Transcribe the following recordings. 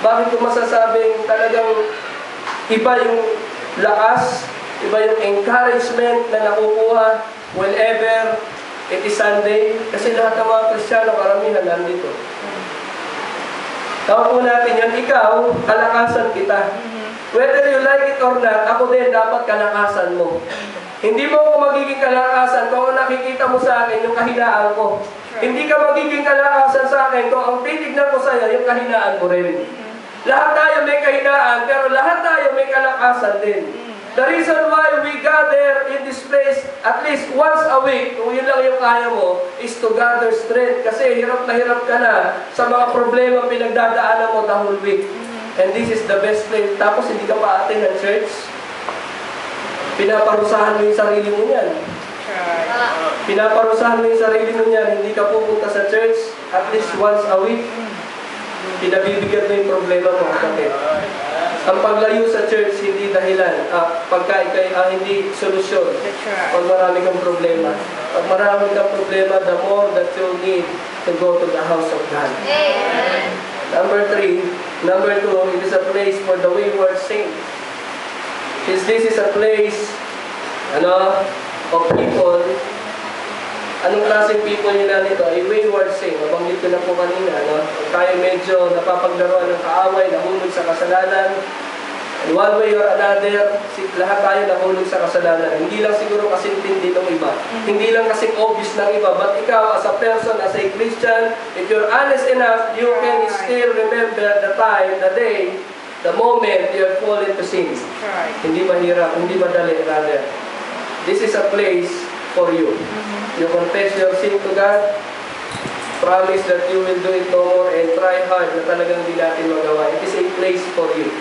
Bakit ko masasabing talagang iba yung lakas, iba yung encouragement na nakukuha whenever it is Sunday? Kasi lahat ng mga Kristiyano, karamihan nandito. Tawag po natin yan, ikaw, kalakasan kita. Whether you like it or not, ako din dapat kalakasan mo. Hindi mo ako magiging kalakasan kung nakikita mo sa akin yung kahinaan ko. Hindi ka magiging kalakasan sa akin kung ang titignan ko sa iyo yung kahinaan mo rin. Lahat tayo may kahinaan, pero lahat tayo may kalakasan din. The reason why we gather in this place at least once a week, kung yun lang yung kaya mo, is to gather strength. Kasi hirap ka na sa mga problema pinagdadaanan mo the whole week. And this is the best place. Tapos hindi ka pa atin ng church. Pinaparusahan mo yung sarili mo yan. Pinaparusahan mo yung sarili mo yan. Hindi ka pupunta sa church at least once a week. Pinabibigyan mo yung problema mo. Bakit? Ang paglayo sa church, hindi dahilan. Hindi solusyon. Pag marami kang problema. Pag marami kang problema, the more that you need to go to the house of God. Number 2, it is a place for the wayward saint. Since this is a place of people, anong klaseng people nila nito? Ay wayward saint. Nabanggit ko na po kanina. Tayo medyo napapaglaruan ng kaaway, nahulog sa kasalanan. And one way or another, lahat tayo nahulog sa kasalanan. Hindi lang siguro kasi intindi ng iba. Hindi lang kasi obvious ng iba. But ikaw, as a person, as a Christian, if you're honest enough, you can still remember the time, the day, the moment you have fallen to sin. Hindi mahirap, hindi madali, rather. This is a place for you. You confess your sin to God, promise that you will do it no more, and try hard na talagang hindi natin magawa. It is a place for you.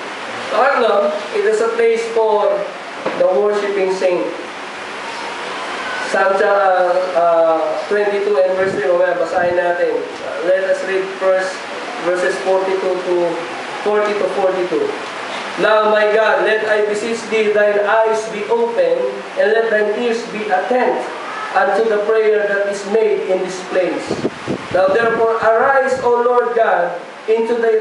Pangatlo, it is a place for the worshiping saint. Psalm 22 and verse 3, mamaya basahin natin. Let us read first verses 40 to 42. Now, my God, let I beseech thee, thine eyes be open, and let thine ears be attent unto the prayer that is made in this place. Now, therefore, arise, O Lord God, into thy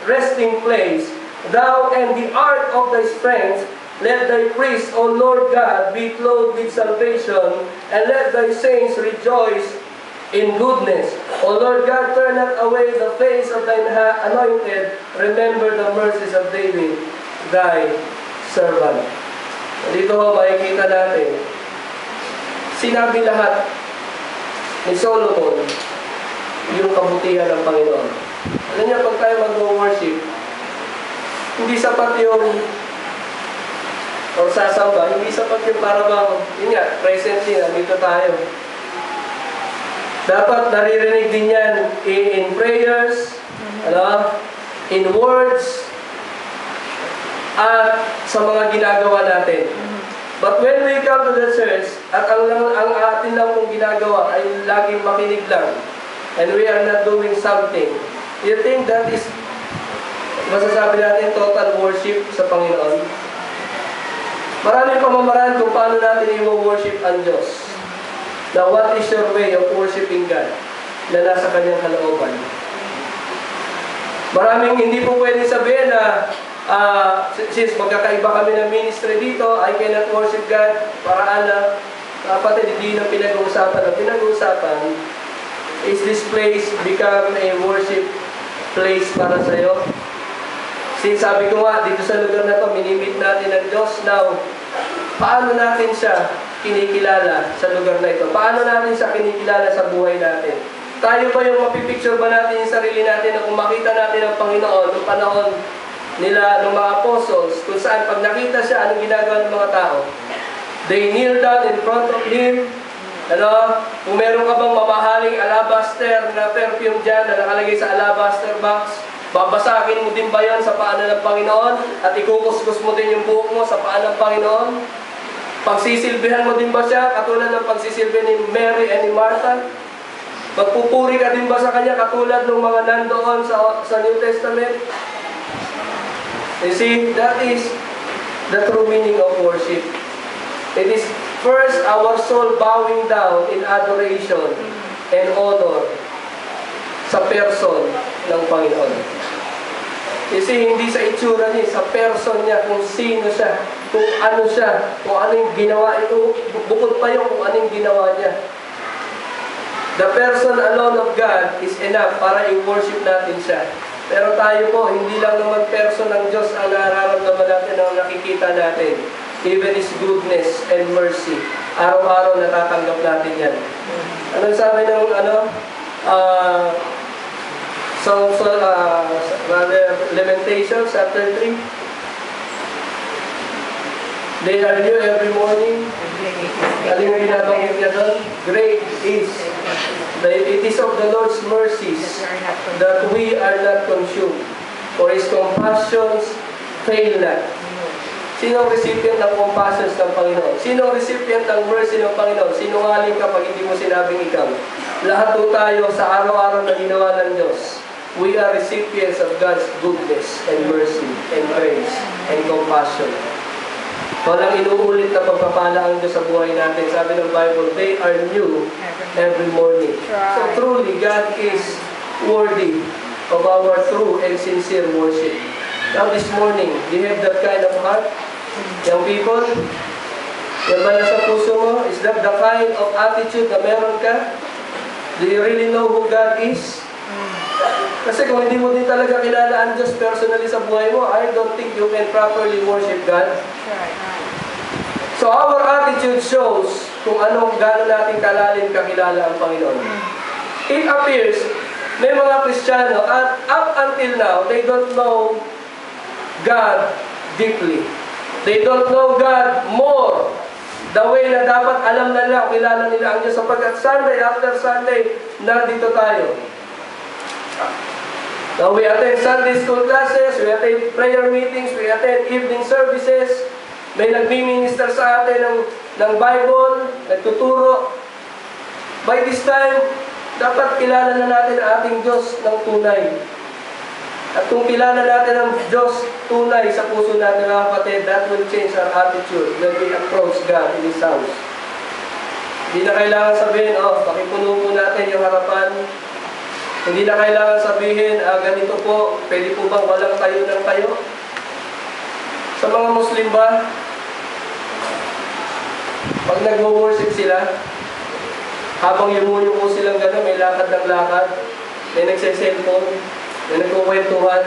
resting place, thou and the ark of thy strength. Let thy priests, O Lord God, be clothed with salvation, and let thy saints rejoice in goodness. O Lord God, turn not away the face of thine anointed. Remember the mercies of David, thy servant. Dito makikita natin, sinabi lahat ni Solomon yung kabutihan ng Panginoon. Alam niya, pag tayo mag-worship, hindi sapat yung or sasamba, hindi sapat yung para bang, yun nga, presently, nandito tayo. Dapat naririnig din yan in prayers, in words, at sa mga ginagawa natin. But when we come to the church, at ang atin lang kong ginagawa ay laging makinig lang, and we are not doing something, you think that is, masasabi natin, total worship sa Panginoon? Maraming pamamaraan kung paano natin i-worship ang Diyos. Now, what is your way of worshiping God na nasa Kanyang kalooban? Maraming hindi po pwede sabihin na since magkakaiba kami ng ministry dito, I cannot worship God. Paraan na kapatid, hindi na pinag-uusapan. Ang pinag-uusapan is this place become a worship place para sa iyo? Since sabi ko nga, dito sa lugar na to, minimit natin ang Diyos. Now, paano natin siya kinikilala sa lugar na ito? Paano natin siya kinikilala sa buhay natin? Tayo ba yung mapipicture ba natin yung sarili natin na kung makita natin ang Panginoon noong panahon nila, ng mga apostles, kung saan pag nakita siya, anong ginagawa ng mga tao? They kneel down in front of Him. Kung meron ka bang mamahaling alabaster na perfume dyan na nakalagay sa alabaster box, babasakin mo din ba yan sa paan ng Panginoon? At ikukuskus mo din yung buhok mo sa paan ng Panginoon? Pagsisilbihan mo din ba siya katulad ng pagsisilbi ni Mary and ni Martha? Magpupuri ka din ba sa Kanya katulad ng mga nandoon sa New Testament? You see, that is the true meaning of worship. It is first our soul bowing down in adoration and honor sa person ng Panginoon. Kasi hindi sa itsura niya, sa person niya, kung sino siya, kung ano siya, kung ano yung ginawa ito, bukod pa yung kung ano yung ginawa niya. The person alone of God is enough para i-worship natin siya. Pero tayo po, hindi lang naman person ng Diyos ang nararamdaman natin, ang nakikita natin. Even His goodness and mercy. Araw-araw natatanggap natin yan. Ano sabi ng Lamentations chapter 3? They are new every morning. Ano yung binabanggit niya doon? Great is. It is of the Lord's mercies that we are not consumed. For His compassions fail not. Sino ang recipient ng compassions ng Panginoon? Sino ang recipient ng mercy ng Panginoon? Sinungaling kapag hindi mo sinabing ikaw. Lahat po tayo sa araw-araw na ginawa ng Diyos. We are recipients of God's goodness and mercy and grace and compassion. Walang inuulit na pagpapala ang Diyos sa buhay natin. Sabi ng Bible, they are new every morning. So truly, God is worthy of our true and sincere worship. Now this morning, do you have that kind of heart? Young people, yan ba nasa puso mo? Is that the kind of attitude na meron ka? Do you really know who God is? Kasi kung hindi mo din talaga kilala ang Diyos personally sa buhay mo, I don't think you can properly worship God. So our attitude shows kung anong gano'n natin kalalim kakilala ang Panginoon. It appears, may mga Kristiyano, at up until now, they don't know God deeply. They don't know God more. The way na dapat alam na nila, kilala nila ang Diyos. Sapagkat Sunday after Sunday, nandito tayo. Now we attend Sunday school classes, we attend prayer meetings, we attend evening services. May nagmi-minister sa atin ng Bible, nagtuturo. By this time, dapat kilala na natin ang ating Diyos ng tunay. At kung kilala natin ang Diyos tunay sa puso natin, mga kapatid, that will change our attitude when we approach God in His house. Hindi na kailangan sabihin, pakipuno po natin yung harapan. Hindi na kailangan sabihin, ganito po, pwede po bang walang tayo ng tayo? Sa mga Muslim ba, pag nag-worship sila, habang yumuyo po silang gano'n, may lakad ng lakad, may nagse-cellphone, may nagkukwentuhan.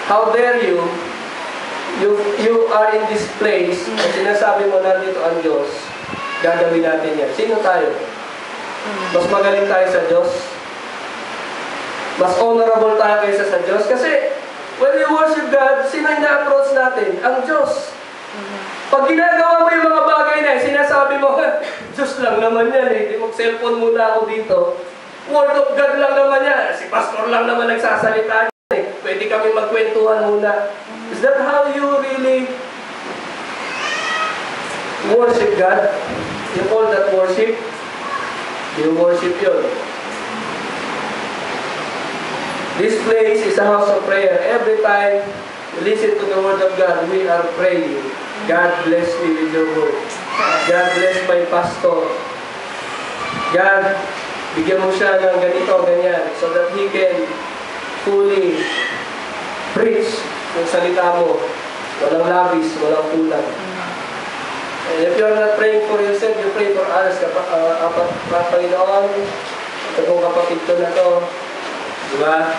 How dare you? You are in this place, at sinasabi mo nandito ang Diyos, gagawin natin yan. Sino tayo? Mas magaling tayo sa Diyos? Mas honorable tayo kaysa sa Diyos? Kasi, when we worship God, sino yung na-approach natin? Ang Diyos. Pag ginagawa mo yung mga bagay na sinasabi mo, Diyos lang naman yan eh. Di mag-cellphone muna ako dito. Word of God lang naman yan. Si pastor lang naman nagsasalita eh. Pwede kami magkwentuhan muna. Is that how you really worship God? You call that worship? You worship yun. This place is a house of prayer. Every time we listen to the word of God, we are praying. God bless me with your word. God bless my pastor. God, bigyan mo siya ng ganito, ganyan, so that he can fully preach yung salita mo. Walang labis, walang kulang. And if you're not praying for yourself, you pray for others. Panginoon, itong kapatid ko na to, diba?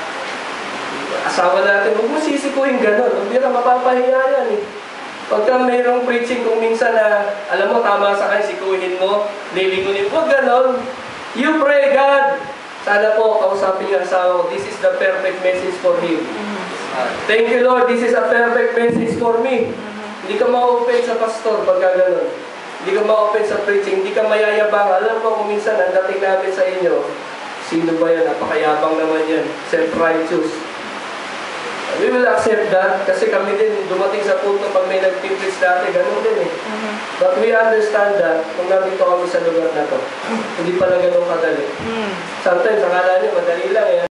Asawa natin, huwag mo sisikuhin gano'n. Hindi na mapapahiya yan eh. Pagka mayroong preaching, kung minsan na, alam mo, tama sa kanya, sikuhin mo, lilingunin, huwag gano'n. You pray, God. Sana po, kausapin yung asawa ko, this is the perfect message for him. Thank you, Lord, this is a perfect message for me. Hindi ka ma-open sa pastor pagka gano'n. Hindi ka ma-open sa preaching, hindi ka mayayabang. Alam mo, kung minsan, ang dating namin sa inyo, sino ba yan? Napakayabang naman yan. Self-righteous. We will accept that kasi kami din dumating sa punto pag may nag-preach dati, ganun din eh. But we understand that kung nandito kami sa lugar na to, hindi pala ganun kadali. Sometimes, akala nyo, madali lang eh.